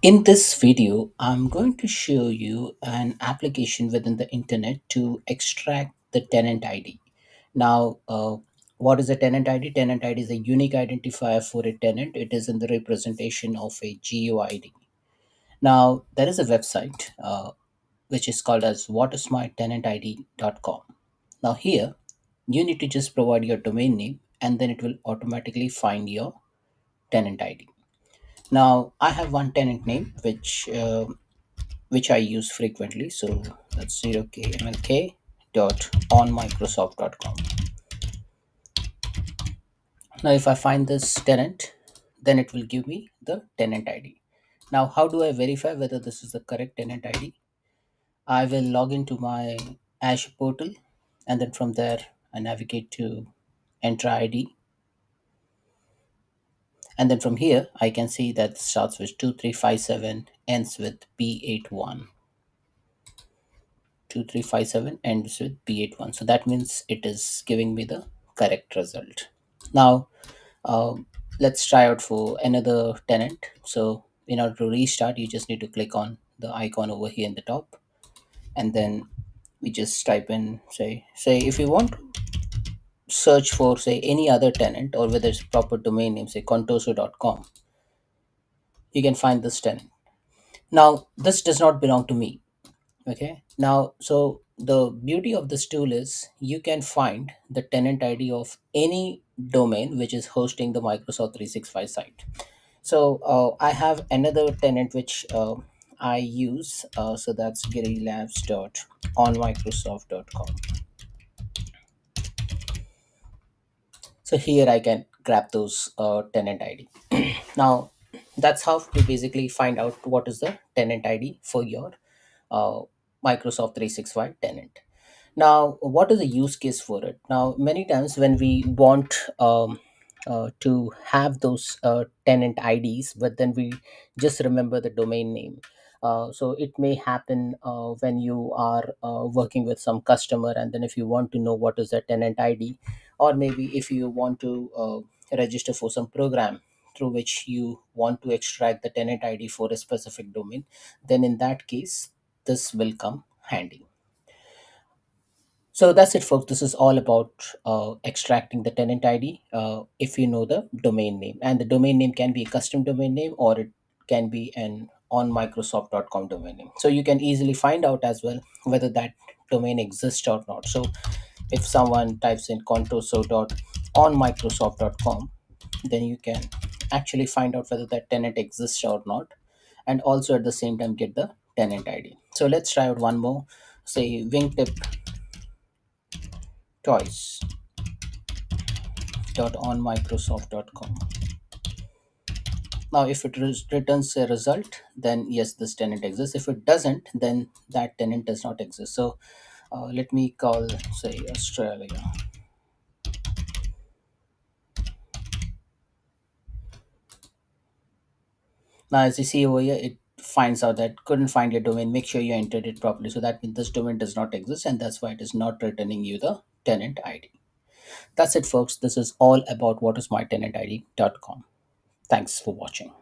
In this video, I'm going to show you an application within the internet to extract the tenant ID. Now, what is a tenant ID? Tenant ID is a unique identifier for a tenant. It is in the representation of a GUID. Now, there is a website which is called as watersmarttenantid.com. Now, here you need to just provide your domain name and then it will automatically find your tenant ID. Now, I have one tenant name which I use frequently. So that's 0kmlk dot on microsoft.com. Now, if I find this tenant, then it will give me the tenant ID. Now, how do I verify whether this is the correct tenant ID? I will log into my Azure portal and then from there I navigate to enter ID. And then from here, I can see that it starts with 2357, ends with B81. 2357 ends with B81. So that means it is giving me the correct result. Now, let's try out for another tenant. So in order to restart, you just need to click on the icon over here in the top. And then we just type in, say if you want to search for, say, any other tenant or whether it's proper domain name, say contoso.com, you can find this tenant. Now, this does not belong to me. Okay, now so the beauty of this tool is you can find the tenant ID of any domain which is hosting the Microsoft 365 site. So I have another tenant which I use, so that's girilabs.onmicrosoft.com. So here I can grab those tenant ID. Now that's how you basically find out what is the tenant ID for your uh, Microsoft 365 tenant. Now, what is the use case for it? Now, many times when we want to have those tenant IDs, but then we just remember the domain name. So it may happen when you are working with some customer, and then if you want to know what is the tenant ID, or maybe if you want to register for some program through which you want to extract the tenant ID for a specific domain, then in that case, this will come handy. So that's it, folks. This is all about extracting the tenant ID if you know the domain name. And the domain name can be a custom domain name or it can be an on Microsoft.com domain name. So you can easily find out as well whether that domain exists or not. So if someone types in contoso.onmicrosoft.com, then you can actually find out whether that tenant exists or not. And also at the same time get the tenant ID. So let's try out one more. Say wingtip toys dot on microsoft.com. Now if it returns a result, then yes, this tenant exists. If it doesn't, then that tenant does not exist. So let me call, say, Australia. Now as you see over here, it finds out that couldn't find your domain. Make sure you entered it properly. So that means this domain does not exist, and that's why it is not returning you the tenant ID. That's it, folks. This is all about whatismytenantid.com. Thanks for watching.